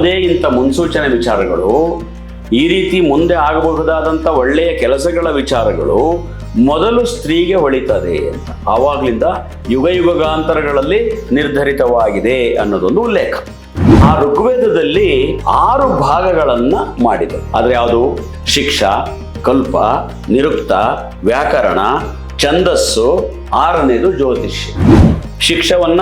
ಯಾವುದೇ ಇಂಥ ಮುನ್ಸೂಚನೆ ವಿಚಾರಗಳು, ಈ ರೀತಿ ಮುಂದೆ ಆಗಬಹುದಾದಂಥ ಒಳ್ಳೆಯ ಕೆಲಸಗಳ ವಿಚಾರಗಳು ಮೊದಲು ಸ್ತ್ರೀಗೆ ಹೊಳಿತದೆ ಅಂತ ಆವಾಗಲಿಂದ ಯುಗ ಯುಗಾಂತರಗಳಲ್ಲಿ ನಿರ್ಧರಿತವಾಗಿದೆ ಅನ್ನೋದೊಂದು ಉಲ್ಲೇಖ. ಆ ಋಗ್ವೇದದಲ್ಲಿ 6 ಭಾಗಗಳನ್ನು ಮಾಡಿದೆ. ಆದರೆ ಯಾವುದು? ಶಿಕ್ಷಾ, ಕಲ್ಪ, ನಿರುಕ್ತ, ವ್ಯಾಕರಣ, ಛಂದಸ್ಸು, 6ನೇದು ಜ್ಯೋತಿಷ್ಯ. ಶಿಕ್ಷವನ್ನ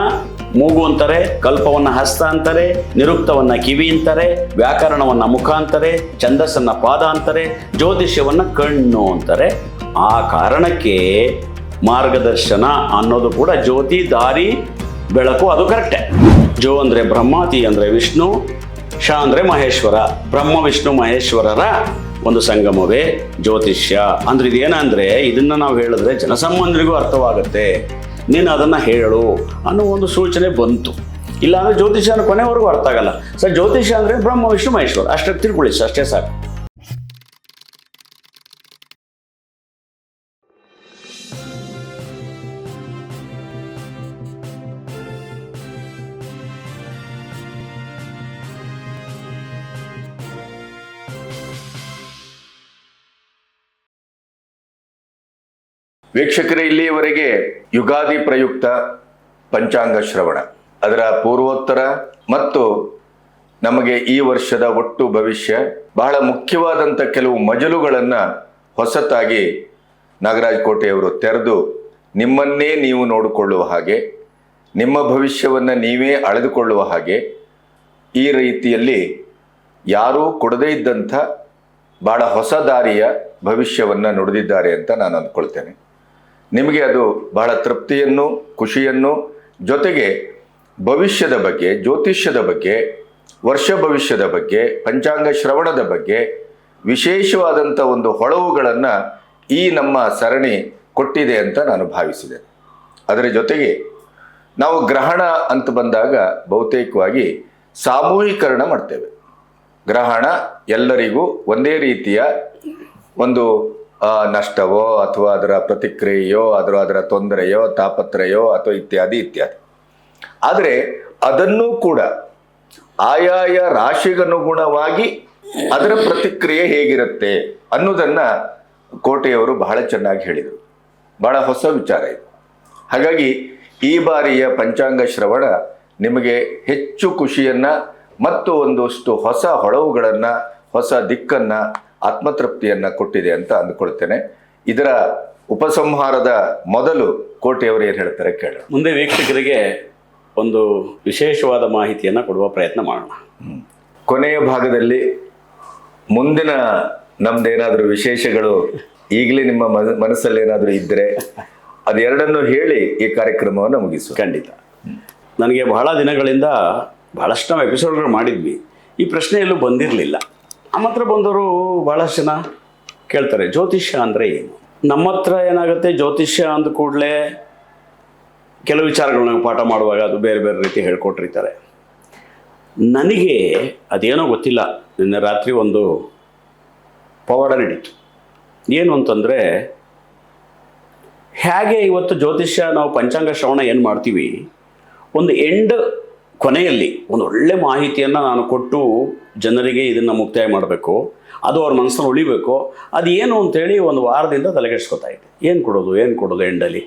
ಮೂಗು ಅಂತಾರೆ, ಕಲ್ಪವನ್ನ ಹಸ್ತ ಅಂತಾರೆ, ನಿರುಕ್ತವನ್ನ ಕಿವಿ ಅಂತಾರೆ, ವ್ಯಾಕರಣವನ್ನ ಮುಖ ಅಂತಾರೆ, ಛಂದಸ್ಸನ್ನ ಪಾದ ಅಂತಾರೆ, ಜ್ಯೋತಿಷ್ಯವನ್ನ ಕಣ್ಣು ಅಂತಾರೆ. ಆ ಕಾರಣಕ್ಕೆ ಮಾರ್ಗದರ್ಶನ ಅನ್ನೋದು ಕೂಡ ಜ್ಯೋತಿ, ದಾರಿ, ಬೆಳಕು, ಅದು ಕರೆಕ್ಟೇ. ಜೋ ಅಂದರೆ ಬ್ರಹ್ಮ, ತಿ ಅಂದರೆ ವಿಷ್ಣು, ಶ ಅಂದರೆ ಮಹೇಶ್ವರ. ಬ್ರಹ್ಮ ವಿಷ್ಣು ಮಹೇಶ್ವರರ ಒಂದು ಸಂಗಮವೇ ಜ್ಯೋತಿಷ್ಯ. ಅಂದ್ರೆ ಇದೇನಂದ್ರೆ, ಇದನ್ನ ನಾವು ಹೇಳಿದ್ರೆ ಜನಸಾಮಾನ್ಯರಿಗೂ ಅರ್ಥವಾಗುತ್ತೆ, ನೀನು ಅದನ್ನು ಹೇಳು ಅನ್ನೋ ಒಂದು ಸೂಚನೆ ಬಂತು. ಇಲ್ಲಾಂದರೆ ಜ್ಯೋತಿಷ್ಯನ ಕೊನೆವರೆಗೂ ಅರ್ಥ ಆಗಲ್ಲ. ಸರ್, ಜ್ಯೋತಿಷ್ಯ ಅಂದರೆ ಬ್ರಹ್ಮ ವಿಷ್ಣು ಮಹೇಶ್ವರ ಅಷ್ಟೇ ತಿಳ್ಕೊಳ್ಳಿ, ಅಷ್ಟೇ ಸಾಕು. ವೀಕ್ಷಕರೇ, ಇಲ್ಲಿಯವರೆಗೆ ಯುಗಾದಿ ಪ್ರಯುಕ್ತ ಪಂಚಾಂಗ ಶ್ರವಣ, ಅದರ ಪೂರ್ವೋತ್ತರ ಮತ್ತು ನಮಗೆ ಈ ವರ್ಷದ ಒಟ್ಟು ಭವಿಷ್ಯ, ಬಹಳ ಮುಖ್ಯವಾದಂಥ ಕೆಲವು ಮಜಲುಗಳನ್ನು ಹೊಸತಾಗಿ ನಾಗರಾಜ್ ಕೋಟೆಯವರು ತೆರೆದು ನಿಮ್ಮನ್ನೇ ನೀವು ನೋಡಿಕೊಳ್ಳುವ ಹಾಗೆ, ನಿಮ್ಮ ಭವಿಷ್ಯವನ್ನು ನೀವೇ ಅಳೆದುಕೊಳ್ಳುವ ಹಾಗೆ, ಈ ರೀತಿಯಲ್ಲಿ ಯಾರೂ ಕೊಡದೇ ಇದ್ದಂಥ ಬಹಳ ಹೊಸ ದಾರಿಯ ಭವಿಷ್ಯವನ್ನು ನುಡಿದಿದ್ದಾರೆ ಅಂತ ನಾನು ಅಂದ್ಕೊಳ್ತೇನೆ. ನಿಮಗೆ ಅದು ಬಹಳ ತೃಪ್ತಿಯನ್ನು, ಖುಷಿಯನ್ನು, ಜೊತೆಗೆ ಭವಿಷ್ಯದ ಬಗ್ಗೆ, ಜ್ಯೋತಿಷ್ಯದ ಬಗ್ಗೆ, ವರ್ಷ ಭವಿಷ್ಯದ ಬಗ್ಗೆ, ಪಂಚಾಂಗ ಶ್ರವಣದ ಬಗ್ಗೆ ವಿಶೇಷವಾದಂಥ ಒಂದು ಹೊಳವುಗಳನ್ನು ಈ ನಮ್ಮ ಸರಣಿ ಕೊಟ್ಟಿದೆ ಅಂತ ನಾನು ಭಾವಿಸಿದೆ. ಅದರ ಜೊತೆಗೆ ನಾವು ಗ್ರಹಣ ಅಂತ ಬಂದಾಗ ಬಹುತೇಕವಾಗಿ ಸಾಮೂಹೀಕರಣ ಮಾಡ್ತೇವೆ. ಗ್ರಹಣ ಎಲ್ಲರಿಗೂ ಒಂದೇ ರೀತಿಯ ಒಂದು ನಷ್ಟವೋ ಅಥವಾ ಅದರ ಪ್ರತಿಕ್ರಿಯೆಯೋ ಅದರ ತೊಂದರೆಯೋ ತಾಪತ್ರಯೋ ಅಥವಾ ಇತ್ಯಾದಿ ಇತ್ಯಾದಿ. ಆದರೆ ಅದನ್ನೂ ಕೂಡ ಆಯಾಯ ರಾಶಿಗನುಗುಣವಾಗಿ ಅದರ ಪ್ರತಿಕ್ರಿಯೆ ಹೇಗಿರುತ್ತೆ ಅನ್ನೋದನ್ನು ಕೋಟೆಯವರು ಬಹಳ ಚೆನ್ನಾಗಿ ಹೇಳಿದರು. ಬಹಳ ಹೊಸ ವಿಚಾರ ಇದು. ಹಾಗಾಗಿ ಈ ಬಾರಿಯ ಪಂಚಾಂಗ ಶ್ರವಣ ನಿಮಗೆ ಹೆಚ್ಚು ಖುಷಿಯನ್ನು ಮತ್ತು ಒಂದಷ್ಟು ಹೊಸ ಹೊಳವುಗಳನ್ನು, ಹೊಸ ದಿಕ್ಕನ್ನು, ಆತ್ಮತೃಪ್ತಿಯನ್ನು ಕೊಟ್ಟಿದೆ ಅಂತ ಅಂದ್ಕೊಳ್ತೇನೆ. ಇದರ ಉಪಸಂಹಾರದ ಮೊದಲು ಕೋಟೆಯವರು ಏನು ಹೇಳ್ತಾರೆ ಕೇಳೋಣ. ಮುಂದೆ ವೀಕ್ಷಕರಿಗೆ ಒಂದು ವಿಶೇಷವಾದ ಮಾಹಿತಿಯನ್ನು ಕೊಡುವ ಪ್ರಯತ್ನ ಮಾಡೋಣ. ಕೊನೆಯ ಭಾಗದಲ್ಲಿ ಮುಂದಿನ ನಮ್ದೇನಾದರೂ ವಿಶೇಷಗಳು ಈಗಲೇ ನಿಮ್ಮ ಮನಸ್ಸಲ್ಲಿ ಏನಾದರೂ ಇದ್ದರೆ ಅದೆರಡನ್ನು ಹೇಳಿ ಈ ಕಾರ್ಯಕ್ರಮವನ್ನು ಮುಗಿಸು. ಖಂಡಿತ. ನನಗೆ ಬಹಳ ದಿನಗಳಿಂದ ಬಹಳಷ್ಟು ನಾವು ಎಪಿಸೋಡ್ಗಳು ಮಾಡಿದ್ವಿ, ಈ ಪ್ರಶ್ನೆ ಎಲ್ಲೂ ಬಂದಿರಲಿಲ್ಲ. ನಮ್ಮ ಹತ್ರ ಬಂದವರು ಭಾಳಷ್ಟು ಜನ ಕೇಳ್ತಾರೆ, ಜ್ಯೋತಿಷ್ಯ ಅಂದರೆ ಏನು? ನಮ್ಮ ಹತ್ರ ಏನಾಗುತ್ತೆ, ಜ್ಯೋತಿಷ್ಯ ಅಂದ ಕೂಡಲೇ ಕೆಲವು ವಿಚಾರಗಳನ್ನ ಪಾಠ ಮಾಡುವಾಗ ಅದು ಬೇರೆ ಬೇರೆ ರೀತಿ ಹೇಳ್ಕೊಟ್ಟಿರ್ತಾರೆ. ನನಗೆ ಅದೇನೋ ಗೊತ್ತಿಲ್ಲ, ನಿನ್ನೆ ರಾತ್ರಿ ಒಂದು ಪವಾಡ ನಡೀತು. ಏನು ಅಂತಂದರೆ, ಹೇಗೆ ಇವತ್ತು ಜ್ಯೋತಿಷ್ಯ ನಾವು ಪಂಚಾಂಗ ಶ್ರವಣ ಏನು ಮಾಡ್ತೀವಿ, ಒಂದು ಕೊನೆಯಲ್ಲಿ ಒಂದು ಒಳ್ಳೆ ಮಾಹಿತಿಯನ್ನು ನಾನು ಕೊಟ್ಟು ಜನರಿಗೆ ಇದನ್ನು ಮುಕ್ತಾಯ ಮಾಡಬೇಕು, ಅದು ಅವ್ರ ಮನಸ್ಸನ್ನು ಉಳಿಬೇಕು, ಅದು ಏನು ಅಂತೇಳಿ ಒಂದು ವಾರದಿಂದ ತಲೆಗೆಡ್ಸ್ಕೊತಾ ಇದ್ದೆ. ಏನು ಕೊಡೋದು ಎಂಡಲ್ಲಿ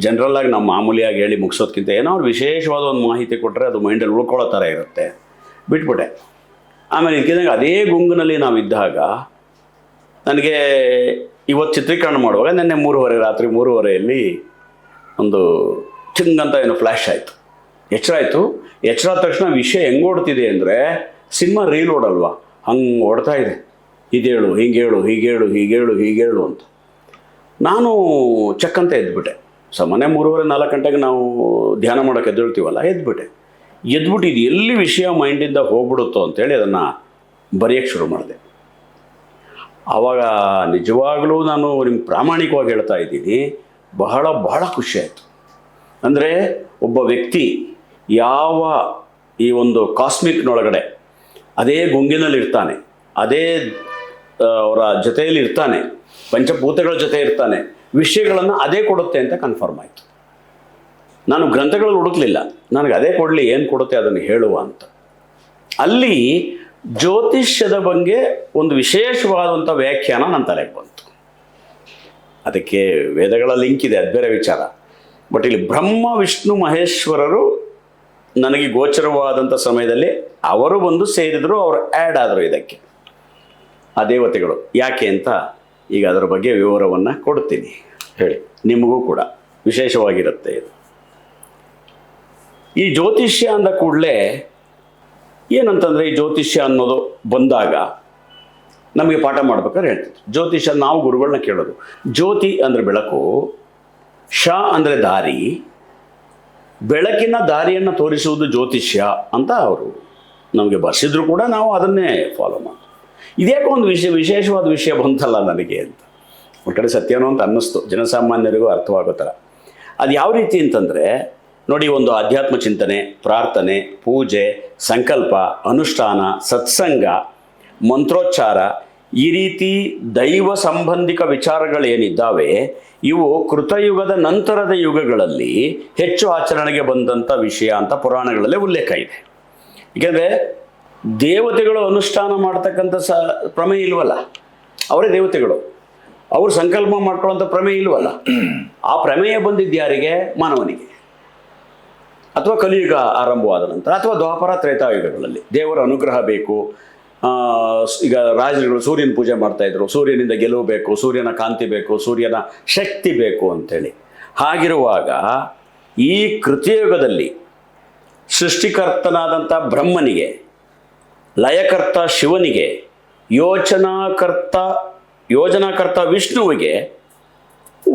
ಜನರಲ್ಲಾಗಿ ನಾವು ಮಾಮೂಲಿಯಾಗಿ ಹೇಳಿ ಮುಗಿಸೋದಕ್ಕಿಂತ ಏನೋ ಅವ್ರು ವಿಶೇಷವಾದ ಒಂದು ಮಾಹಿತಿ ಕೊಟ್ಟರೆ ಅದು ಮೈಂಡಲ್ಲಿ ಉಳ್ಕೊಳ್ಳೋ ಥರ ಇರುತ್ತೆ, ಬಿಟ್ಬಿಟ್ಟೆ. ಆಮೇಲೆ ಇದಕ್ಕಿದ್ದಂಗೆ ಅದೇ ಗುಂಗಿನಲ್ಲಿ ನಾವಿದ್ದಾಗ ನನಗೆ ಇವತ್ತು ಚಿತ್ರೀಕರಣ ಮಾಡುವಾಗ ನೆನ್ನೆ ರಾತ್ರಿ 3:30 ಒಂದು ಚಿಂಗಂತ ಏನೋ ಫ್ಲ್ಯಾಶ್ ಆಯಿತು. ಎಚ್ಚರ ಆದ ತಕ್ಷಣ ವಿಷಯ ಹೆಂಗೆ ಓಡ್ತಿದೆ ಅಂದರೆ, ಸಿನಿಮಾ ರೀಲ್ ಓಡಲ್ವಾ ಹಂಗೆ ಓಡ್ತಾ ಇದೆ. ಇದೇಳು, ಹೀಗೇಳು ಅಂತ. ನಾನು ಚಕ್ಕಂತ ಎದ್ಬಿಟ್ಟೆ. ಸಾಮಾನ್ಯ 3:30-4 ಗಂಟೆಗೆ ನಾವು ಧ್ಯಾನ ಮಾಡೋಕ್ಕೆ ಎದ್ದೇಳ್ತೀವಲ್ಲ, ಎದ್ಬಿಟ್ಟು ಇದು ಎಲ್ಲಿ ವಿಷಯ ಮೈಂಡಿಂದ ಹೋಗ್ಬಿಡುತ್ತೋ ಅಂತೇಳಿ ಅದನ್ನು ಬರೆಯೋಕ್ಕೆ ಶುರು ಮಾಡಿದೆ. ಆವಾಗ ನಿಜವಾಗಲೂ ನಾನು ನಿಮ್ಗೆ ಪ್ರಾಮಾಣಿಕವಾಗಿ ಹೇಳ್ತಾ ಇದ್ದೀನಿ, ಬಹಳ ಖುಷಿ ಆಯಿತು. ಅಂದರೆ ಒಬ್ಬ ವ್ಯಕ್ತಿ ಯಾವ ಈ ಒಂದು ಕಾಸ್ಮಿಕ್ನೊಳಗಡೆ ಅದೇ ಗುಂಗಿನಲ್ಲಿರ್ತಾನೆ, ಅದೇ ಅವರ ಜೊತೆಯಲ್ಲಿ ಇರ್ತಾನೆ, ಪಂಚಭೂತಗಳ ಜೊತೆ ಇರ್ತಾನೆ, ವಿಷಯಗಳನ್ನು ಅದೇ ಕೊಡುತ್ತೆ ಅಂತ ಕನ್ಫರ್ಮ್ ಆಯಿತು. ನಾನು ಗ್ರಂಥಗಳಲ್ಲಿ ಹುಡುಕಲಿಲ್ಲ, ನನಗೆ ಅದೇ ಕೊಡಲಿ, ಏನು ಕೊಡುತ್ತೆ ಅದನ್ನು ಹೇಳುವ ಅಂತ. ಅಲ್ಲಿ ಜ್ಯೋತಿಷ್ಯದ ಬಗ್ಗೆ ಒಂದು ವಿಶೇಷವಾದಂಥ ವ್ಯಾಖ್ಯಾನ ನನ್ನ ತಲೆಗೆ ಬಂತು. ಅದಕ್ಕೆ ವೇದಗಳ ಲಿಂಕ್ ಇದೆ, ಅದು ಬೇರೆ ವಿಚಾರ. ಬಟ್ ಇಲ್ಲಿ ಬ್ರಹ್ಮ ವಿಷ್ಣು ಮಹೇಶ್ವರರು ನನಗೆ ಗೋಚರವಾದಂಥ ಸಮಯದಲ್ಲಿ ಅವರು ಬಂದು ಸೇರಿದರು, ಅವರು ಆ್ಯಡ್ ಆದರು ಇದಕ್ಕೆ, ಆ ದೇವತೆಗಳು. ಯಾಕೆ ಅಂತ ಈಗ ಅದರ ಬಗ್ಗೆ ವಿವರವನ್ನು ಕೊಡ್ತೀನಿ, ಹೇಳಿ. ನಿಮಗೂ ಕೂಡ ವಿಶೇಷವಾಗಿರುತ್ತೆ ಇದು. ಈ ಜ್ಯೋತಿಷ್ಯ ಅಂದ ಕೂಡಲೇ ಏನಂತಂದರೆ, ಈ ಜ್ಯೋತಿಷ್ಯ ಅನ್ನೋದು ಬಂದಾಗ ನಮಗೆ ಪಾಠ ಮಾಡ್ಬೇಕಾದ್ರೆ ಹೇಳ್ತಿದ್ರು. ಜ್ಯೋತಿಷ್ಯ ನಾವು ಗುರುಗಳನ್ನ ಕೇಳೋದು, ಜ್ಯೋತಿ ಅಂದರೆ ಬೆಳಕು, ಶ ಅಂದರೆ ದಾರಿ, ಬೆಳಕಿನ ದಾರಿಯನ್ನು ತೋರಿಸುವುದು ಜ್ಯೋತಿಷ್ಯ ಅಂತ ಅವರು ನಮಗೆ ಬರ್ಸಿದ್ರು ಕೂಡ ನಾವು ಅದನ್ನೇ ಫಾಲೋ ಮಾಡ್ತೀವಿ. ಇದ್ಯಾಕೋ ಒಂದು ವಿಶೇಷವಾದ ವಿಷಯ ಬಂತಲ್ಲ ನನಗೆ ಅಂತ ಒಂದು ಕಡೆ ಸತ್ಯನೋ ಅಂತ ಅನ್ನಿಸ್ತು, ಜನಸಾಮಾನ್ಯರಿಗೂ ಅರ್ಥವಾಗೋ ಥರ. ಅದು ಯಾವ ರೀತಿ ಅಂತಂದರೆ ನೋಡಿ, ಒಂದು ಆಧ್ಯಾತ್ಮ ಚಿಂತನೆ, ಪ್ರಾರ್ಥನೆ, ಪೂಜೆ, ಸಂಕಲ್ಪ, ಅನುಷ್ಠಾನ, ಸತ್ಸಂಗ, ಮಂತ್ರೋಚ್ಚಾರ, ಈ ರೀತಿ ದೈವ ಸಂಬಂಧಿಕ ವಿಚಾರಗಳೇನಿದ್ದಾವೆ ಇವು ಕೃತಯುಗದ ನಂತರದ ಯುಗಗಳಲ್ಲಿ ಹೆಚ್ಚು ಆಚರಣೆಗೆ ಬಂದಂಥ ವಿಷಯ ಅಂತ ಪುರಾಣಗಳಲ್ಲೇ ಉಲ್ಲೇಖ ಇದೆ. ಏಕೆಂದರೆ ದೇವತೆಗಳು ಅನುಷ್ಠಾನ ಮಾಡ್ತಕ್ಕಂಥ ಪ್ರಮೇಯ ಇಲ್ವಲ್ಲ, ಅವರೇ ದೇವತೆಗಳು, ಅವರು ಸಂಕಲ್ಪ ಮಾಡ್ಕೊಳ್ಳೋಂಥ ಪ್ರಮೇಯ ಇಲ್ವಲ್ಲ. ಆ ಪ್ರಮೇಯ ಬಂದಿದ್ದು ಯಾರಿಗೆ? ಮಾನವನಿಗೆ. ಅಥವಾ ಕಲಿಯುಗ ಆರಂಭವಾದ ನಂತರ, ಅಥವಾ ದ್ವಾಪರ ತ್ರೇತಾಯುಗಗಳಲ್ಲಿ ದೇವರ ಅನುಗ್ರಹ ಬೇಕು. ಈಗ ರಾಜರುಗಳು ಸೂರ್ಯನ ಪೂಜೆ ಮಾಡ್ತಾಯಿದ್ರು, ಸೂರ್ಯನಿಂದ ಗೆಲುವು ಬೇಕು, ಸೂರ್ಯನ ಕಾಂತಿ ಬೇಕು, ಸೂರ್ಯನ ಶಕ್ತಿ ಬೇಕು ಅಂಥೇಳಿ. ಹಾಗಿರುವಾಗ ಈ ಕೃತಯುಗದಲ್ಲಿ ಸೃಷ್ಟಿಕರ್ತನಾದಂಥ ಬ್ರಹ್ಮನಿಗೆ, ಲಯಕರ್ತ ಶಿವನಿಗೆ, ಯೋಜನಾಕರ್ತ ವಿಷ್ಣುವಿಗೆ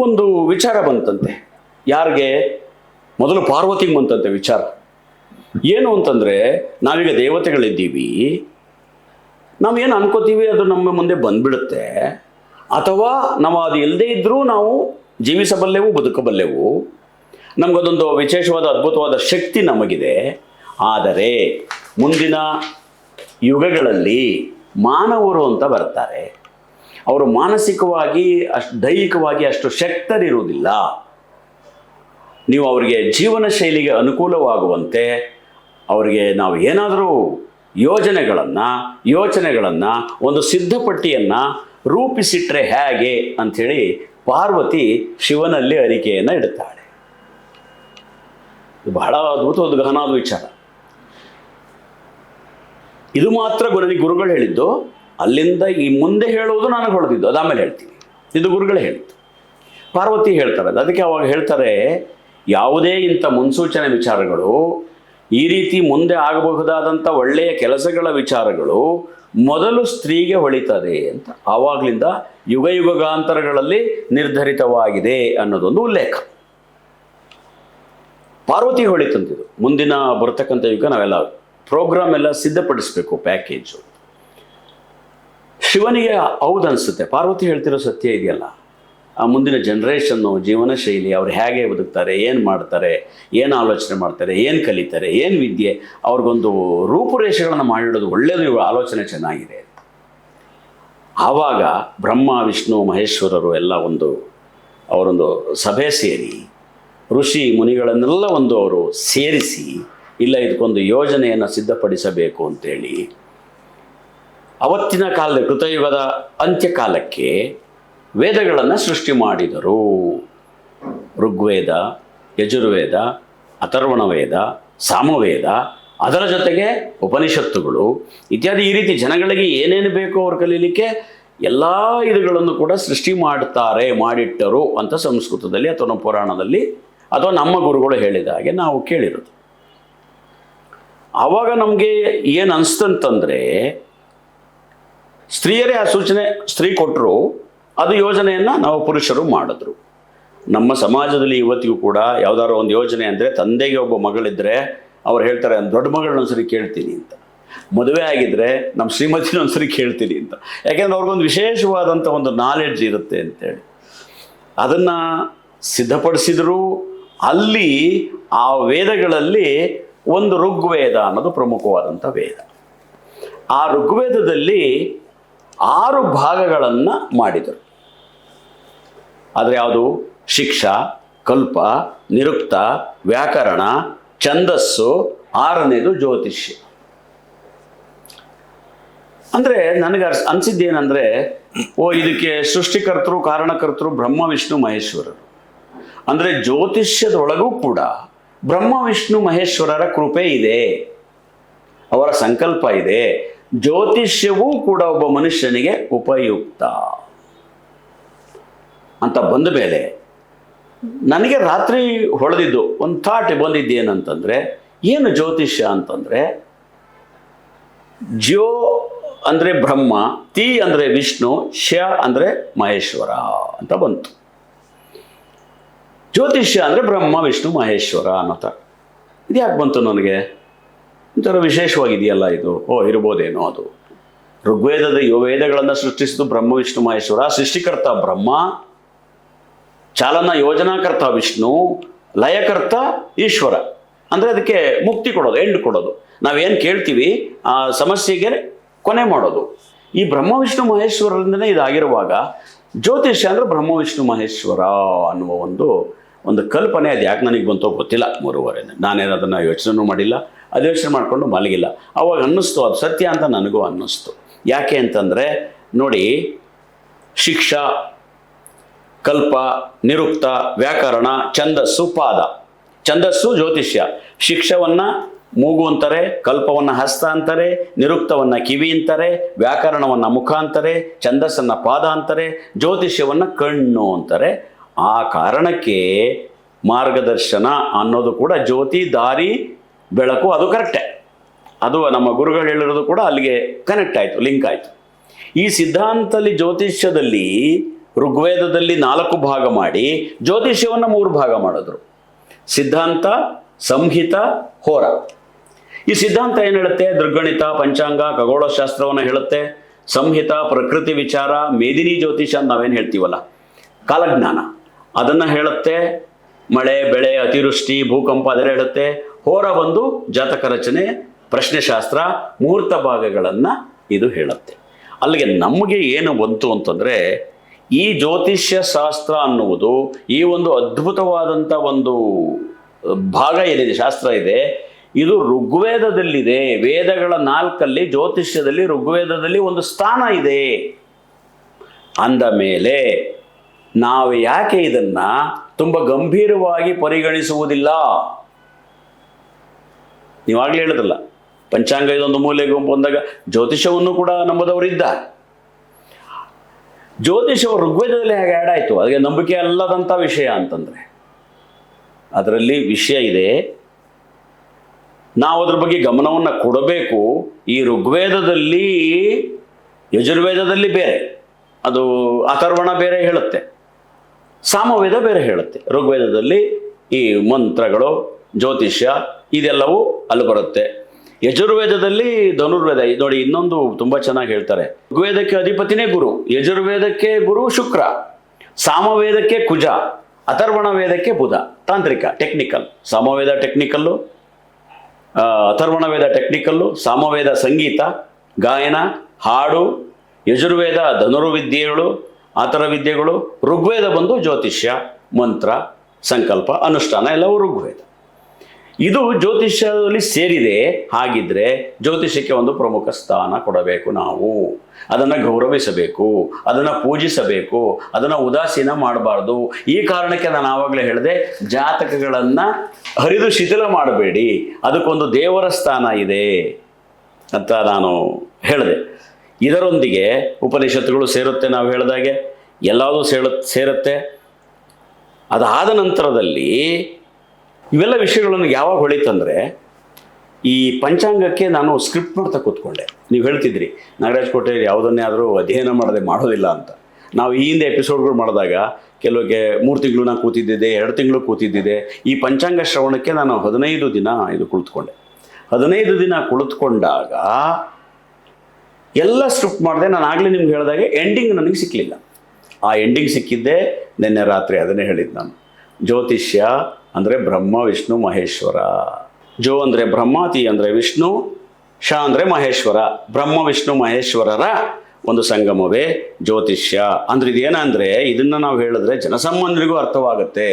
ಒಂದು ವಿಚಾರ ಬಂತಂತೆ. ಯಾರಿಗೆ? ಮೊದಲು ಪಾರ್ವತಿಗೆ ಬಂತಂತೆ ವಿಚಾರ. ಏನು ಅಂತಂದರೆ, ನಾವೀಗ ದೇವತೆಗಳಿದ್ದೀವಿ, ನಾವೇನು ಅನ್ಕೋತೀವಿ ಅದು ನಮ್ಮ ಮುಂದೆ ಬಂದ್ಬಿಡುತ್ತೆ, ಅಥವಾ ನಾವು ಅದು ಇಲ್ಲದೇ ಇದ್ದರೂ ನಾವು ಜೀವಿಸಬಲ್ಲೆವು, ಬದುಕಬಲ್ಲೆವು, ನಮಗದೊಂದು ವಿಶೇಷವಾದ ಅದ್ಭುತವಾದ ಶಕ್ತಿ ನಮಗಿದೆ. ಆದರೆ ಮುಂದಿನ ಯುಗಗಳಲ್ಲಿ ಮಾನವರು ಅಂತ ಬರ್ತಾರೆ, ಅವರು ಮಾನಸಿಕವಾಗಿ ದೈಹಿಕವಾಗಿ ಅಷ್ಟು ಶಕ್ತರಿರುವುದಿಲ್ಲ. ನೀವು ಅವರಿಗೆ ಜೀವನ ಶೈಲಿಗೆ ಅನುಕೂಲವಾಗುವಂತೆ ಅವರಿಗೆ ನಾವು ಏನಾದರೂ ಯೋಚನೆಗಳನ್ನು ಒಂದು ಸಿದ್ಧಪಟ್ಟಿಯನ್ನು ರೂಪಿಸಿಟ್ರೆ ಹೇಗೆ ಅಂಥೇಳಿ ಪಾರ್ವತಿ ಶಿವನಲ್ಲಿ ಅರಿಕೆಯನ್ನು ಇಡುತ್ತಾಳೆ. ಇದು ಬಹಳ ಅದ್ಭುತವಾದ ಗಹನವಾದ ವಿಚಾರ. ಇದು ಮಾತ್ರ ನನಗೆ ಗುರುಗಳು ಹೇಳಿದ್ದು, ಅಲ್ಲಿಂದ ಈ ಮುಂದೆ ಹೇಳುವುದು ನನಗೆ ಹೊಳೆದಿದ್ದು, ಅದಾಮೇಲೆ ಹೇಳ್ತೀನಿ. ಇದು ಗುರುಗಳೇ ಹೇಳಿದ್ದು, ಪಾರ್ವತಿ ಹೇಳ್ತಾರೆ. ಅದಕ್ಕೆ ಅವಾಗ ಹೇಳ್ತಾರೆ, ಯಾವುದೇ ಇಂಥ ಮುನ್ಸೂಚನೆ ವಿಚಾರಗಳು, ಈ ರೀತಿ ಮುಂದೆ ಆಗಬಹುದಾದಂಥ ಒಳ್ಳೆಯ ಕೆಲಸಗಳ ವಿಚಾರಗಳು ಮೊದಲು ಸ್ತ್ರೀಗೆ ಹೊಳಿತದೆ ಅಂತ ಆವಾಗಲಿಂದ ಯುಗಾಂತರಗಳಲ್ಲಿ ನಿರ್ಧರಿತವಾಗಿದೆ ಅನ್ನೋದೊಂದು ಉಲ್ಲೇಖ. ಪಾರ್ವತಿ ಹೊಳಿತಂತಿದ್ದು. ಮುಂದಿನ ಬರ್ತಕ್ಕಂಥ ಯುಗ ನಾವೆಲ್ಲ ಪ್ರೋಗ್ರಾಮ್ ಎಲ್ಲ ಸಿದ್ಧಪಡಿಸಬೇಕು, ಪ್ಯಾಕೇಜು. ಶಿವನಿಗೆ ಹೌದು ಅನಿಸುತ್ತೆ, ಪಾರ್ವತಿ ಹೇಳ್ತಿರೋ ಸತ್ಯ ಇದೆಯಲ್ಲ, ಆ ಮುಂದಿನ ಜನ್ರೇಷನ್ನು, ಜೀವನ ಶೈಲಿ, ಅವ್ರು ಹೇಗೆ ಬದುಕ್ತಾರೆ, ಏನು ಮಾಡ್ತಾರೆ, ಏನು ಆಲೋಚನೆ ಮಾಡ್ತಾರೆ, ಏನು ಕಲಿತಾರೆ, ಏನು ವಿದ್ಯೆ, ಅವ್ರಿಗೊಂದು ರೂಪುರೇಷೆಗಳನ್ನು ಮಾಡಿಡೋದು ಒಳ್ಳೆಯದು, ಇವು ಆಲೋಚನೆ ಚೆನ್ನಾಗಿದೆ. ಆವಾಗ ಬ್ರಹ್ಮ ವಿಷ್ಣು ಮಹೇಶ್ವರರು ಎಲ್ಲ ಅವರೊಂದು ಸಭೆ ಸೇರಿ ಋಷಿ ಮುನಿಗಳನ್ನೆಲ್ಲ ಅವರು ಸೇರಿಸಿ, ಇಲ್ಲ ಇದಕ್ಕೊಂದು ಯೋಜನೆಯನ್ನು ಸಿದ್ಧಪಡಿಸಬೇಕು ಅಂತೇಳಿ ಅವತ್ತಿನ ಕಾಲದ ಕೃತಯುಗದ ಅಂತ್ಯಕಾಲಕ್ಕೆ ವೇದಗಳನ್ನು ಸೃಷ್ಟಿ ಮಾಡಿದರು. ಋಗ್ವೇದ, ಯಜುರ್ವೇದ, ಅಥರ್ವಣ ವೇದ, ಸಾಮವೇದ, ಅದರ ಜೊತೆಗೆ ಉಪನಿಷತ್ತುಗಳು ಇತ್ಯಾದಿ. ಈ ರೀತಿ ಜನಗಳಿಗೆ ಏನೇನು ಬೇಕೋ ಅವ್ರು ಕಲೀಲಿಕ್ಕೆ ಎಲ್ಲ ಇದುಗಳನ್ನು ಕೂಡ ಸೃಷ್ಟಿ ಮಾಡಿಟ್ಟರು ಅಂತ ಸಂಸ್ಕೃತದಲ್ಲಿ ಅಥವಾ ನಮ್ಮ ಪುರಾಣದಲ್ಲಿ ಅಥವಾ ನಮ್ಮ ಗುರುಗಳು ಹೇಳಿದ ಹಾಗೆ ನಾವು ಕೇಳಿರೋದು. ಆವಾಗ ನಮಗೆ ಏನು ಅನಿಸ್ತಂತಂದರೆ, ಸ್ತ್ರೀಯರೇ ಆ ಸೂಚನೆ ಸ್ತ್ರೀ ಕೊಟ್ಟರು, ಅದು ಯೋಜನೆಯನ್ನು ನಾವು ಪುರುಷರು ಮಾಡಿದ್ರು. ನಮ್ಮ ಸಮಾಜದಲ್ಲಿ ಇವತ್ತಿಗೂ ಕೂಡ ಯಾವುದಾದ್ರು ಒಂದು ಯೋಜನೆ ಅಂದರೆ, ತಂದೆಗೆ ಒಬ್ಬ ಮಗಳಿದ್ದರೆ ಅವ್ರು ಹೇಳ್ತಾರೆ, ದೊಡ್ಡ ಮಗಳನ್ನ ಒಂದ್ಸರಿ ಕೇಳ್ತೀನಿ ಅಂತ. ಮದುವೆ ಆಗಿದ್ದರೆ ನಮ್ಮ ಶ್ರೀಮತಿನ ಒಂದ್ಸರಿ ಕೇಳ್ತೀನಿ ಅಂತ. ಯಾಕೆಂದರೆ ಅವ್ರಿಗೊಂದು ವಿಶೇಷವಾದಂಥ ಒಂದು ನಾಲೆಡ್ಜ್ ಇರುತ್ತೆ ಅಂತೇಳಿ ಅದನ್ನು ಸಿದ್ಧಪಡಿಸಿದ್ರು. ಅಲ್ಲಿ ಆ ವೇದಗಳಲ್ಲಿ ಒಂದು ಋಗ್ವೇದ ಅನ್ನೋದು ಪ್ರಮುಖವಾದಂಥ ವೇದ. ಆ ಋಗ್ವೇದದಲ್ಲಿ 6 ಭಾಗಗಳನ್ನು ಮಾಡಿದರು. ಆದರೆ ಯಾವುದು? ಶಿಕ್ಷಾ, ಕಲ್ಪ, ನಿರುಕ್ತ, ವ್ಯಾಕರಣ, ಛಂದಸ್ಸು, 6ನೇದು ಜ್ಯೋತಿಷ್ಯ. ಅಂದರೆ ನನಗೆ ಅನಿಸಿದ್ದೇನೆಂದರೆ, ಇದಕ್ಕೆ ಸೃಷ್ಟಿಕರ್ತರು ಕಾರಣಕರ್ತರು ಬ್ರಹ್ಮ ವಿಷ್ಣು ಮಹೇಶ್ವರರು. ಅಂದರೆ ಜ್ಯೋತಿಷ್ಯದೊಳಗೂ ಕೂಡ ಬ್ರಹ್ಮ ವಿಷ್ಣು ಮಹೇಶ್ವರರ ಕೃಪೆ ಇದೆ, ಅವರ ಸಂಕಲ್ಪ ಇದೆ. ಜ್ಯೋತಿಷ್ಯವೂ ಕೂಡ ಒಬ್ಬ ಮನುಷ್ಯನಿಗೆ ಉಪಯುಕ್ತ ಅಂತ ಬಂದ ಮೇಲೆ ನನಗೆ ರಾತ್ರಿ ಹೊಳೆದಿದ್ದು ಒಂದು ಥಾಟ್ ಬಂದಿದ್ದೇನಂತಂದರೆ, ಏನು ಜ್ಯೋತಿಷ್ಯ ಅಂತಂದರೆ, ಜ್ಯೋ ಅಂದರೆ ಬ್ರಹ್ಮ, ತಿ ಅಂದರೆ ವಿಷ್ಣು, ಶ ಅಂದರೆ ಮಹೇಶ್ವರ ಅಂತ ಬಂತು. ಜ್ಯೋತಿಷ್ಯ ಅಂದರೆ ಬ್ರಹ್ಮ ವಿಷ್ಣು ಮಹೇಶ್ವರ ಅನ್ನೋ ಥರ. ಇದು ಯಾಕೆ ಬಂತು ನನಗೆ? ಒಂಥರ ವಿಶೇಷವಾಗಿದೆಯಲ್ಲ ಇದು, ಇರ್ಬೋದೇನೋ ಅದು. ಋಗ್ವೇದದ ವೇದಗಳನ್ನು ಸೃಷ್ಟಿಸಿದ್ದು ಬ್ರಹ್ಮ ವಿಷ್ಣು ಮಹೇಶ್ವರ. ಸೃಷ್ಟಿಕರ್ತ ಬ್ರಹ್ಮ, ಚಾಲನಾ ಯೋಜನಾಕರ್ತ ವಿಷ್ಣು, ಲಯಕರ್ತ ಈಶ್ವರ. ಅಂದರೆ ಅದಕ್ಕೆ ಮುಕ್ತಿ ಕೊಡೋದು, ಎಂಡ್ ಕೊಡೋದು. ನಾವೇನು ಕೇಳ್ತೀವಿ ಆ ಸಮಸ್ಯೆಗೆ ಕೊನೆ ಮಾಡೋದು. ಈ ಬ್ರಹ್ಮ ವಿಷ್ಣು ಮಹೇಶ್ವರರಿಂದನೇ ಇದಾಗಿರುವಾಗ ಜ್ಯೋತಿಷ್ಯ ಅಂದರೆ ಬ್ರಹ್ಮ ವಿಷ್ಣು ಮಹೇಶ್ವರ ಅನ್ನುವ ಒಂದು ಕಲ್ಪನೆ ಅದು ಯಾಕೆ ನನಗೆ ಬಂತೋ ಗೊತ್ತಿಲ್ಲ. 3:30 ನಾನೇನು ಅದನ್ನು ಯೋಚನೆ ಮಾಡಿಲ್ಲ, ಅದು ಯೋಚನೆ ಮಾಡಿಕೊಂಡು ಮಲಗಿಲ್ಲ. ಅವಾಗ ಅನ್ನಿಸ್ತು ಅದು ಸತ್ಯ ಅಂತ ನನಗೂ ಅನ್ನಿಸ್ತು. ಯಾಕೆ ಅಂತಂದರೆ ನೋಡಿ, ಶಿಕ್ಷಾ, ಕಲ್ಪ, ನಿರುಕ್ತ, ವ್ಯಾಕರಣ, ಛಂದಸ್ಸು, ಪಾದ. ಛಂದಸ್ಸು ಜ್ಯೋತಿಷ್ಯ. ಶಿಕ್ಷವನ್ನು ಮೂಗು ಅಂತಾರೆ, ಕಲ್ಪವನ್ನು ಹಸ್ತ ಅಂತಾರೆ, ನಿರುಕ್ತವನ್ನು ಕಿವಿ ಅಂತಾರೆ, ವ್ಯಾಕರಣವನ್ನು ಮುಖ ಅಂತಾರೆ, ಛಂದಸ್ಸನ್ನು ಪಾದ ಅಂತಾರೆ, ಜ್ಯೋತಿಷ್ಯವನ್ನು ಕಣ್ಣು ಅಂತಾರೆ. ಆ ಕಾರಣಕ್ಕೆ ಮಾರ್ಗದರ್ಶನ ಅನ್ನೋದು ಕೂಡ ಜ್ಯೋತಿ, ದಾರಿ, ಬೆಳಕು, ಅದು ಕರೆಕ್ಟೇ. ಅದು ನಮ್ಮ ಗುರುಗಳು ಹೇಳಿರೋದು ಕೂಡ ಅಲ್ಲಿಗೆ ಕನೆಕ್ಟ್ ಆಯಿತು, ಲಿಂಕ್ ಆಯಿತು. ಈ ಸಿದ್ಧಾಂತದಲ್ಲಿ ಜ್ಯೋತಿಷ್ಯದಲ್ಲಿ ಋಗ್ವೇದದಲ್ಲಿ 4 ಭಾಗ ಮಾಡಿ ಜ್ಯೋತಿಷ್ಯವನ್ನು 3 ಭಾಗ ಮಾಡಿದ್ರು. ಸಿದ್ಧಾಂತ, ಸಂಹಿತ, ಹೋರ. ಈ ಸಿದ್ಧಾಂತ ಏನು ಹೇಳುತ್ತೆ? ದುರ್ಗಣಿತ, ಪಂಚಾಂಗ, ಖಗೋಳಶಾಸ್ತ್ರವನ್ನು ಹೇಳುತ್ತೆ. ಸಂಹಿತ ಪ್ರಕೃತಿ ವಿಚಾರ, ಮೇದಿನಿ ಜ್ಯೋತಿಷ ಅಂತ ನಾವೇನು ಹೇಳ್ತೀವಲ್ಲ, ಕಾಲಜ್ಞಾನ, ಅದನ್ನು ಹೇಳುತ್ತೆ. ಮಳೆ ಬೆಳೆ ಅತಿವೃಷ್ಟಿ ಭೂಕಂಪ ಅದೆಲ್ಲ ಹೇಳುತ್ತೆ. ಹೋರ ಬಂದು ಜಾತಕ ರಚನೆ, ಪ್ರಶ್ನೆಶಾಸ್ತ್ರ, ಮುಹೂರ್ತ ಭಾಗಗಳನ್ನು ಇದು ಹೇಳುತ್ತೆ. ಅಲ್ಲಿಗೆ ನಮಗೆ ಏನು ಬಂತು ಅಂತಂದರೆ, ಈ ಜ್ಯೋತಿಷ್ಯ ಶಾಸ್ತ್ರ ಅನ್ನುವುದು ಈ ಒಂದು ಅದ್ಭುತವಾದಂಥ ಒಂದು ಭಾಗ ಏನಿದೆ, ಶಾಸ್ತ್ರ ಇದೆ, ಇದು ಋಗ್ವೇದದಲ್ಲಿದೆ. ವೇದಗಳ 4 ಜ್ಯೋತಿಷ್ಯದಲ್ಲಿ ಋಗ್ವೇದದಲ್ಲಿ ಒಂದು ಸ್ಥಾನ ಇದೆ. ಅಂದ ಮೇಲೆ ನಾವು ಯಾಕೆ ಇದನ್ನು ತುಂಬ ಗಂಭೀರವಾಗಿ ಪರಿಗಣಿಸುವುದಿಲ್ಲ? ನೀವಾಗಲೇ ಹೇಳಿದ್ರಲ್ಲ, ಪಂಚಾಂಗ ಇದೊಂದು ಮೂಲೆ ಗುಂಪು ಅಂದಾಗ ಜ್ಯೋತಿಷವನ್ನು ಕೂಡ ನಂಬದವರಿದ್ದಾರೆ. ಜ್ಯೋತಿಷವು ಋಗ್ವೇದದಲ್ಲಿ ಹೇಗೆ ಆ್ಯಡ್ ಆಯಿತು? ಅದಕ್ಕೆ ನಂಬಿಕೆ ಅಲ್ಲದಂಥ ವಿಷಯ ಅಂತಂದರೆ ಅದರಲ್ಲಿ ವಿಷಯ ಇದೆ. ನಾವು ಅದ್ರ ಬಗ್ಗೆ ಗಮನವನ್ನು ಕೊಡಬೇಕು. ಈ ಋಗ್ವೇದದಲ್ಲಿ, ಯಜುರ್ವೇದದಲ್ಲಿ ಬೇರೆ, ಅದು ಅಥರ್ವಣ ಬೇರೆ ಹೇಳುತ್ತೆ, ಸಾಮವೇದ ಬೇರೆ ಹೇಳುತ್ತೆ. ಋಗ್ವೇದದಲ್ಲಿ ಈ ಮಂತ್ರಗಳು, ಜ್ಯೋತಿಷ್ಯ ಇದೆಲ್ಲವೂ ಅಲ್ಲಿ ಬರುತ್ತೆ. ಯಜುರ್ವೇದದಲ್ಲಿ ಧನುರ್ವೇದ ನೋಡಿ, ಇನ್ನೊಂದು ತುಂಬ ಚೆನ್ನಾಗಿ ಹೇಳ್ತಾರೆ. ಋಗ್ವೇದಕ್ಕೆ ಅಧಿಪತಿನೇ ಗುರು, ಯಜುರ್ವೇದಕ್ಕೆ ಗುರು ಶುಕ್ರ, ಸಾಮವೇದಕ್ಕೆ ಕುಜ, ಅಥರ್ವಣ ವೇದಕ್ಕೆ ಬುಧ. ತಾಂತ್ರಿಕ, ಟೆಕ್ನಿಕಲ್. ಸಾಮವೇದ ಟೆಕ್ನಿಕಲ್ಲು, ಅಥರ್ವಣ ವೇದ ಟೆಕ್ನಿಕಲ್ಲು, ಸಾಮವೇದ ಸಂಗೀತ, ಗಾಯನ, ಹಾಡು, ಯಜುರ್ವೇದ ಧನುರ್ವಿದ್ಯೆಗಳು, ಆ ಥರ ವಿದ್ಯೆಗಳು. ಋಗ್ವೇದ ಬಂದು ಜ್ಯೋತಿಷ್ಯ, ಮಂತ್ರ, ಸಂಕಲ್ಪ, ಅನುಷ್ಠಾನ ಎಲ್ಲವೂ ಋಗ್ವೇದ. ಇದು ಜ್ಯೋತಿಷ್ಯದಲ್ಲಿ ಸೇರಿದೆ. ಹಾಗಿದ್ರೆ ಜ್ಯೋತಿಷ್ಯಕ್ಕೆ ಒಂದು ಪ್ರಮುಖ ಸ್ಥಾನ ಕೊಡಬೇಕು. ನಾವು ಅದನ್ನು ಗೌರವಿಸಬೇಕು, ಅದನ್ನು ಪೂಜಿಸಬೇಕು, ಅದನ್ನು ಉದಾಸೀನ ಮಾಡಬಾರ್ದು. ಈ ಕಾರಣಕ್ಕೆ ನಾನು ಆವಾಗಲೇ ಹೇಳಿದೆ, ಜಾತಕಗಳನ್ನು ಹರಿದು ಶಿಥಿಲ ಮಾಡಬೇಡಿ, ಅದಕ್ಕೊಂದು ದೇವರ ಸ್ಥಾನ ಇದೆ ಅಂತ ನಾನು ಹೇಳಿದೆ. ಇದರೊಂದಿಗೆ ಉಪನಿಷತ್ತುಗಳು ಸೇರುತ್ತೆ, ನಾವು ಹೇಳಿದಾಗೆ ಎಲ್ಲವೂ ಸೇರುತ್ತೆ. ಅದಾದ ನಂತರದಲ್ಲಿ ಇವೆಲ್ಲ ವಿಷಯಗಳನ್ನು ಯಾವಾಗ ಹೊಳಿತಂದರೆ, ಈ ಪಂಚಾಂಗಕ್ಕೆ ನಾನು ಸ್ಕ್ರಿಪ್ಟ್ ಮಾಡ್ತಾ ಕೂತ್ಕೊಂಡೆ. ನೀವು ಹೇಳ್ತಿದ್ರಿ ನಾಗರಾಜ್ ಕೋಟೆ ಯಾವುದನ್ನೇ ಆದರೂ ಅಧ್ಯಯನ ಮಾಡದೆ ಮಾಡೋದಿಲ್ಲ ಅಂತ. ನಾವು ಈ ಹಿಂದೆ ಎಪಿಸೋಡ್ಗಳು ಮಾಡಿದಾಗ ಕೆಲವಕ್ಕೆ 3 ತಿಂಗಳು ನಾನು ಕೂತಿದ್ದಿದ್ದೆ, 2 ತಿಂಗಳು ಕೂತಿದ್ದಿದೆ. ಈ ಪಂಚಾಂಗ ಶ್ರವಣಕ್ಕೆ ನಾನು 15 ದಿನ ಕುಳಿತುಕೊಂಡೆ. 15 ದಿನ ಕುಳಿತುಕೊಂಡಾಗ ಎಲ್ಲ ಸ್ಕ್ರಿಪ್ಟ್ ಮಾಡಿದೆ. ನಾನು ಆಗಲೇ ನಿಮ್ಗೆ ಹೇಳಿದಾಗೆ ಎಂಡಿಂಗ್ ನನಗೆ ಸಿಕ್ಕಲಿಲ್ಲ. ಆ ಎಂಡಿಂಗ್ ಸಿಕ್ಕಿದ್ದೆ ನಿನ್ನೆ ರಾತ್ರಿ. ಅದನ್ನೇ ಹೇಳಿದ್ದು ನಾನು. ಜ್ಯೋತಿಷ್ಯ ಅಂದರೆ ಬ್ರಹ್ಮ ವಿಷ್ಣು ಮಹೇಶ್ವರ. ಜೋ ಅಂದರೆ ಬ್ರಹ್ಮ, ತಿ ಅಂದರೆ ವಿಷ್ಣು, ಶ ಅಂದರೆ ಮಹೇಶ್ವರ. ಬ್ರಹ್ಮ ವಿಷ್ಣು ಮಹೇಶ್ವರರ ಒಂದು ಸಂಗಮವೇ ಜ್ಯೋತಿಷ್ಯ. ಅಂದರೆ ಇದೇನಂದರೆ, ಇದನ್ನು ನಾವು ಹೇಳಿದ್ರೆ ಜನಸಾಮಾನ್ಯರಿಗೂ ಅರ್ಥವಾಗುತ್ತೆ,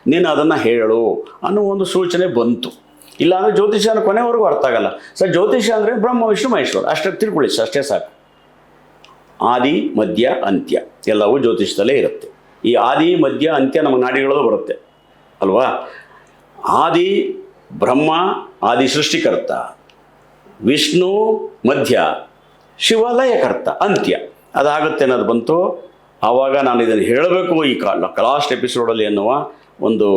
ನೀನು ಅದನ್ನು ಹೇಳು ಅನ್ನೋ ಒಂದು ಸೂಚನೆ ಬಂತು. ಇಲ್ಲಾಂದರೆ ಜ್ಯೋತಿಷ್ಯನ ಕೊನೆವರೆಗೂ ಅರ್ಥ ಆಗಲ್ಲ. ಸರ್, ಜ್ಯೋತಿಷ್ಯ ಅಂದರೆ ಬ್ರಹ್ಮ ವಿಷ್ಣು ಮಹೇಶ್ವರ ಅಷ್ಟೇ ತಿಳ್ಕೊಳ್ಳಿ, ಅಷ್ಟೇ ಸಾಕು. ಆದಿ ಮಧ್ಯ ಅಂತ್ಯ ಎಲ್ಲವೂ ಜ್ಯೋತಿಷದಲ್ಲೇ ಇರುತ್ತೆ. ಈ ಆದಿ ಮಧ್ಯ ಅಂತ್ಯ ನಮ್ಮ ನಾಡಿಗಳಲ್ಲೂ ಬರುತ್ತೆ ಅಲ್ವಾ. ಆದಿ ಬ್ರಹ್ಮ, ಆದಿ ಸೃಷ್ಟಿಕರ್ತ, ವಿಷ್ಣು ಮಧ್ಯ, ಶಿವ ಲಯಕರ್ತ, ಅಂತ್ಯ. ಅದಾಗುತ್ತೆ ಅನ್ನೋದು ಬಂತು. ಆವಾಗ ನಾನು ಇದನ್ನು ಹೇಳಬೇಕು ಈ ಲಾಸ್ಟ್ ಎಪಿಸೋಡಲ್ಲಿ ಎನ್ನುವ ಒಂದು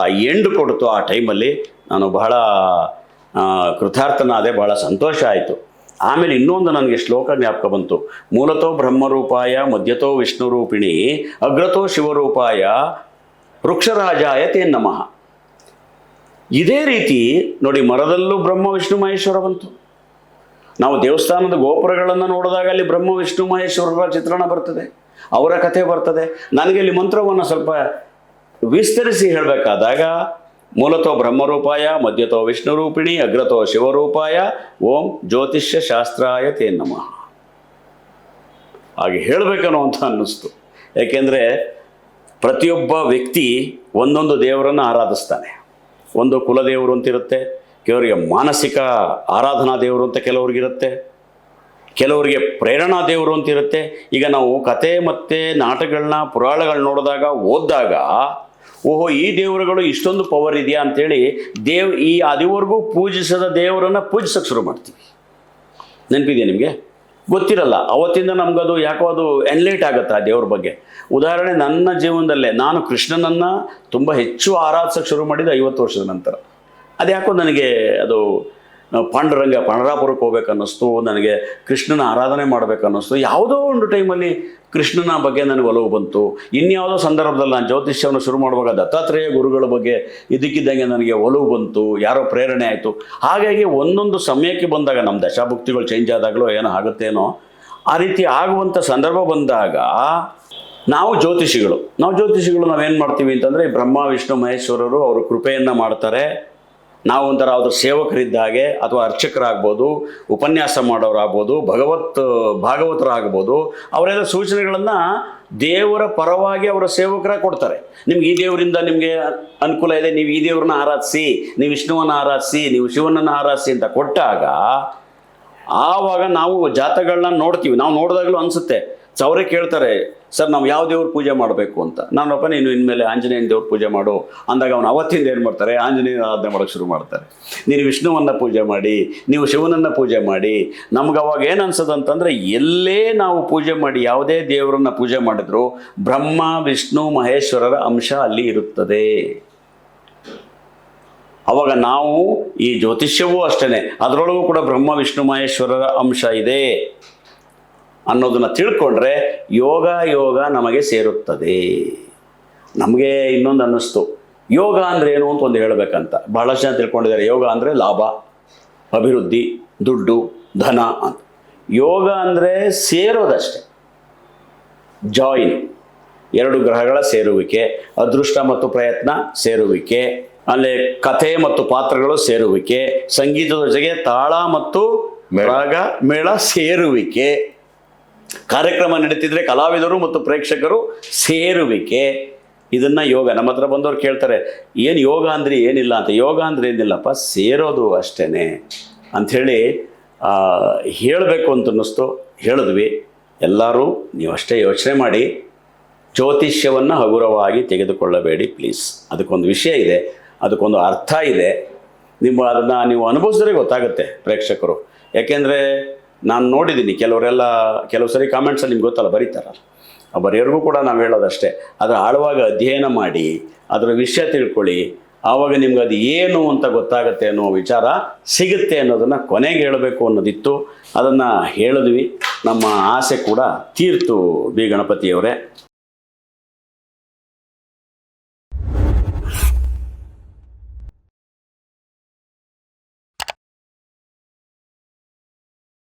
ಆ ಎಂಡ್ ಕೊಡ್ತು. ಆ ಟೈಮಲ್ಲಿ ನಾನು ಬಹಳ ಕೃತಾರ್ಥನಾದೆ, ಬಹಳ ಸಂತೋಷ ಆಯಿತು. ಆಮೇಲೆ ಇನ್ನೊಂದು ನನಗೆ ಶ್ಲೋಕ ಜ್ಞಾಪಕ ಬಂತು. ಮೂಲತೋ ಬ್ರಹ್ಮರೂಪಾಯ ಮಧ್ಯತೋ ವಿಷ್ಣು ರೂಪಿಣಿ ಅಗ್ರತೋ ಶಿವರೂಪಾಯ ವೃಕ್ಷರಾಜಾಯ ತೇ ನಮಃ. ಇದೇ ರೀತಿ ನೋಡಿ, ಮರದಲ್ಲೂ ಬ್ರಹ್ಮ ವಿಷ್ಣು ಮಹೇಶ್ವರ ಬಂತು. ನಾವು ದೇವಸ್ಥಾನದ ಗೋಪುರಗಳನ್ನು ನೋಡಿದಾಗ ಅಲ್ಲಿ ಬ್ರಹ್ಮ ವಿಷ್ಣು ಮಹೇಶ್ವರರ ಚಿತ್ರಣ ಬರ್ತದೆ, ಅವರ ಕಥೆ ಬರ್ತದೆ. ನನಗೆ ಇಲ್ಲಿ ಮಂತ್ರವನ್ನು ಸ್ವಲ್ಪ ವಿಸ್ತರಿಸಿ ಹೇಳಬೇಕಾದಾಗ ಮೂಲತೋ ಬ್ರಹ್ಮರೂಪಾಯ ಮಧ್ಯತೋ ವಿಷ್ಣು ರೂಪಿಣಿ ಅಗ್ರತೋ ಶಿವರೂಪಾಯ ಓಂ ಜ್ಯೋತಿಷ್ಯ ಶಾಸ್ತ್ರಾಯ ತೇ ನಮಃ ಹಾಗೆ ಹೇಳಬೇಕನ್ನೋ ಅಂತ ಅನ್ನಿಸ್ತು. ಯಾಕೆಂದರೆ ಪ್ರತಿಯೊಬ್ಬ ವ್ಯಕ್ತಿ ಒಂದೊಂದು ದೇವರನ್ನು ಆರಾಧಿಸ್ತಾನೆ. ಒಂದು ಕುಲದೇವರು ಅಂತಿರುತ್ತೆ, ಕೆಲವರಿಗೆ ಮಾನಸಿಕ ಆರಾಧನಾ ದೇವರು ಅಂತ ಕೆಲವ್ರಿಗಿರುತ್ತೆ, ಕೆಲವರಿಗೆ ಪ್ರೇರಣಾ ದೇವರು ಅಂತಿರುತ್ತೆ. ಈಗ ನಾವು ಕತೆ ಮತ್ತು ನಾಟಕಗಳನ್ನ ಪುರಾಣಗಳನ್ನ ನೋಡಿದಾಗ ಓದಿದಾಗ ಓಹೋ ಈ ದೇವರುಗಳು ಇಷ್ಟೊಂದು ಪವರ್ ಇದೆಯಾ ಅಂಥೇಳಿ ಈ ಅದುವರೆಗೂ ಪೂಜಿಸದ ದೇವರನ್ನು ಪೂಜಿಸೋಕ್ಕೆ ಶುರು ಮಾಡ್ತೀವಿ. ನೆನಪಿದೆಯಾ ನಿಮಗೆ? ಗೊತ್ತಿರಲ್ಲ. ಅವತ್ತಿಂದ ನಮಗದು ಯಾಕೋ ಅದು ಎನ್ಲೈಟ್ ಆಗುತ್ತೆ ಆ ದೇವ್ರ ಬಗ್ಗೆ. ಉದಾಹರಣೆ, ನನ್ನ ಜೀವನದಲ್ಲೇ ನಾನು ಕೃಷ್ಣನನ್ನು ತುಂಬ ಹೆಚ್ಚು ಆರಾಧಿಸೋಕ್ಕೆ ಶುರು ಮಾಡಿದ್ದು 50 ವರ್ಷದ ನಂತರ. ಅದು ಯಾಕೋ ನನಗೆ ಅದು ಪಂಡರಾಪುರಕ್ಕೆ ಹೋಗ್ಬೇಕನ್ನಿಸ್ತು, ನನಗೆ ಕೃಷ್ಣನ ಆರಾಧನೆ ಮಾಡಬೇಕನ್ನಿಸ್ತು. ಯಾವುದೋ ಒಂದು ಟೈಮಲ್ಲಿ ಕೃಷ್ಣನ ಬಗ್ಗೆ ನನಗೆ ಒಲವು ಬಂತು. ಇನ್ಯಾವುದೋ ಸಂದರ್ಭದಲ್ಲಿ ನಾನು ಜ್ಯೋತಿಷ್ಯವನ್ನು ಶುರು ಮಾಡುವಾಗ ದತ್ತಾತ್ರೇಯ ಗುರುಗಳ ಬಗ್ಗೆ ಇದಕ್ಕಿದ್ದಂಗೆ ನನಗೆ ಒಲವು ಬಂತು, ಯಾರೋ ಪ್ರೇರಣೆ ಆಯಿತು. ಹಾಗಾಗಿ ಒಂದೊಂದು ಸಮಯಕ್ಕೆ ಬಂದಾಗ ನಮ್ಮ ದಶಾಭುಕ್ತಿಗಳು ಚೇಂಜ್ ಆದಾಗಲೋ ಏನೋ ಆಗುತ್ತೇನೋ, ಆ ರೀತಿ ಆಗುವಂಥ ಸಂದರ್ಭ ಬಂದಾಗ ನಾವು ಜ್ಯೋತಿಷಿಗಳು ನಾವೇನು ಮಾಡ್ತೀವಿ ಅಂತಂದರೆ, ಬ್ರಹ್ಮ ವಿಷ್ಣು ಮಹೇಶ್ವರರು ಅವರು ಕೃಪೆಯನ್ನು ಮಾಡ್ತಾರೆ. ನಾವು ಒಂಥರ ಅವ್ರ ಸೇವಕರಿದ್ದಾಗೆ, ಅಥವಾ ಅರ್ಚಕರಾಗ್ಬೋದು, ಉಪನ್ಯಾಸ ಮಾಡೋರಾಗ್ಬೋದು, ಭಾಗವತರಾಗ್ಬೋದು. ಅವರೆಲ್ಲ ಸೂಚನೆಗಳನ್ನು ದೇವರ ಪರವಾಗಿ ಅವರ ಸೇವಕರಾಗಿ ಕೊಡ್ತಾರೆ. ನಿಮ್ಗೆ ಈ ದೇವರಿಂದ ನಿಮಗೆ ಅನುಕೂಲ ಇದೆ, ನೀವು ಈ ದೇವ್ರನ್ನ ಆರಾಧಿಸಿ, ನೀವು ವಿಷ್ಣುವನ್ನು ಆರಾಧಿಸಿ, ನೀವು ಶಿವನನ್ನು ಆರಾಧಿಸಿ ಅಂತ ಕೊಟ್ಟಾಗ ಆವಾಗ ನಾವು ಜಾತಗಳನ್ನ ನೋಡ್ತೀವಿ. ನಾವು ನೋಡಿದಾಗಲೂ ಅನಿಸುತ್ತೆ. ಅವರೇ ಕೇಳ್ತಾರೆ, ಸರ್ ನಾವು ಯಾವ ದೇವ್ರ ಪೂಜೆ ಮಾಡಬೇಕು ಅಂತ. ನಾನಪ್ಪ ನೀನು ಇನ್ಮೇಲೆ ಆಂಜನೇಯನ ದೇವ್ರ ಪೂಜೆ ಮಾಡು ಅಂದಾಗ ಅವನು ಅವತ್ತಿಂದ ಏನು ಮಾಡ್ತಾರೆ, ಆಂಜನೇಯನ ಆರಾಧನೆ ಮಾಡೋಕ್ಕೆ ಶುರು ಮಾಡ್ತಾರೆ. ನೀನು ವಿಷ್ಣುವನ್ನು ಪೂಜೆ ಮಾಡಿ, ನೀವು ಶಿವನನ್ನು ಪೂಜೆ ಮಾಡಿ. ನಮ್ಗೆ ಅವಾಗ ಏನು ಅನ್ಸೋದಂತಂದರೆ, ಎಲ್ಲೇ ನಾವು ಪೂಜೆ ಮಾಡಿ ಯಾವುದೇ ದೇವರನ್ನು ಪೂಜೆ ಮಾಡಿದ್ರು ಬ್ರಹ್ಮ ವಿಷ್ಣು ಮಹೇಶ್ವರರ ಅಂಶ ಅಲ್ಲಿ ಇರುತ್ತದೆ. ಅವಾಗ ನಾವು ಈ ಜ್ಯೋತಿಷ್ಯವೂ ಅಷ್ಟೇ, ಅದರೊಳಗೂ ಕೂಡ ಬ್ರಹ್ಮ ವಿಷ್ಣು ಮಹೇಶ್ವರರ ಅಂಶ ಇದೆ ಅನ್ನೋದನ್ನು ತಿಳ್ಕೊಂಡ್ರೆ ಯೋಗ ನಮಗೆ ಸೇರುತ್ತದೆ. ನಮಗೆ ಇನ್ನೊಂದು ಅನ್ನಿಸ್ತು, ಯೋಗ ಅಂದರೆ ಏನು ಅಂತ ಒಂದು ಹೇಳಬೇಕಂತ. ಬಹಳಷ್ಟು ಜನ ತಿಳ್ಕೊಂಡಿದ್ದಾರೆ ಯೋಗ ಅಂದರೆ ಲಾಭ, ಅಭಿವೃದ್ಧಿ, ದುಡ್ಡು, ಧನ ಅಂತ. ಯೋಗ ಅಂದರೆ ಸೇರೋದಷ್ಟೆ, ಜಾಯಿನ್, 2 ಗ್ರಹಗಳ ಸೇರುವಿಕೆ, ಅದೃಷ್ಟ ಮತ್ತು ಪ್ರಯತ್ನ ಸೇರುವಿಕೆ, ಅಲ್ಲಿ ಕಥೆ ಮತ್ತು ಪಾತ್ರಗಳು ಸೇರುವಿಕೆ, ಸಂಗೀತದ ಜೊತೆಗೆ ತಾಳ ಮತ್ತು ರಾಗ ಮೇಳ ಸೇರುವಿಕೆ, ಕಾರ್ಯಕ್ರಮ ನಡೀತಿದ್ರೆ ಕಲಾವಿದರು ಮತ್ತು ಪ್ರೇಕ್ಷಕರು ಸೇರುವಿಕೆ. ಇದನ್ನು ಯೋಗ. ನಮ್ಮ ಹತ್ರ ಬಂದವರು ಕೇಳ್ತಾರೆ, ಏನು ಯೋಗ ಅಂದರೆ ಏನಿಲ್ಲ ಅಂತ. ಯೋಗ ಅಂದರೆ ಏನಿಲ್ಲಪ್ಪ, ಸೇರೋದು ಅಷ್ಟೇ ಅಂಥೇಳಿ ಹೇಳಬೇಕು ಅಂತ ಅನ್ನಿಸ್ತು. ಹೇಳಿದ್ವಿ. ಎಲ್ಲರೂ ನೀವು ಅಷ್ಟೇ ಯೋಚನೆ ಮಾಡಿ, ಜ್ಯೋತಿಷ್ಯವನ್ನು ಹಗುರವಾಗಿ ತೆಗೆದುಕೊಳ್ಳಬೇಡಿ ಪ್ಲೀಸ್. ಅದಕ್ಕೊಂದು ವಿಷಯ ಇದೆ, ಅದಕ್ಕೊಂದು ಅರ್ಥ ಇದೆ. ಅದನ್ನು ನೀವು ಅನುಭವಿಸಿದ್ರೆ ಗೊತ್ತಾಗುತ್ತೆ ಪ್ರೇಕ್ಷಕರು. ಯಾಕೆಂದರೆ ನಾನು ನೋಡಿದ್ದೀನಿ, ಕೆಲವು ಸರಿ ಕಾಮೆಂಟ್ಸಲ್ಲಿ ನಿಮ್ಗೆ ಗೊತ್ತಲ್ಲ ಬರೀತಾರಲ್ಲ, ಆ ಬರೆಯೋರಿಗೂ ಕೂಡ ನಾವು ಹೇಳೋದಷ್ಟೇ, ಅದರ ಆಳವಾಗಿ ಅಧ್ಯಯನ ಮಾಡಿ ಅದರ ವಿಷಯ ತಿಳ್ಕೊಳ್ಳಿ. ಆವಾಗ ನಿಮ್ಗೆ ಅದು ಏನು ಅಂತ ಗೊತ್ತಾಗುತ್ತೆ ಅನ್ನೋ ವಿಚಾರ ಸಿಗುತ್ತೆ ಅನ್ನೋದನ್ನು ಕೊನೆಗೆ ಹೇಳಬೇಕು ಅನ್ನೋದಿತ್ತು. ಅದನ್ನು ಹೇಳಿದ್ವಿ. ನಮ್ಮ ಆಸೆ ಕೂಡ ತೀರ್ತು ಬಿ ಗಣಪತಿಯವರೇ.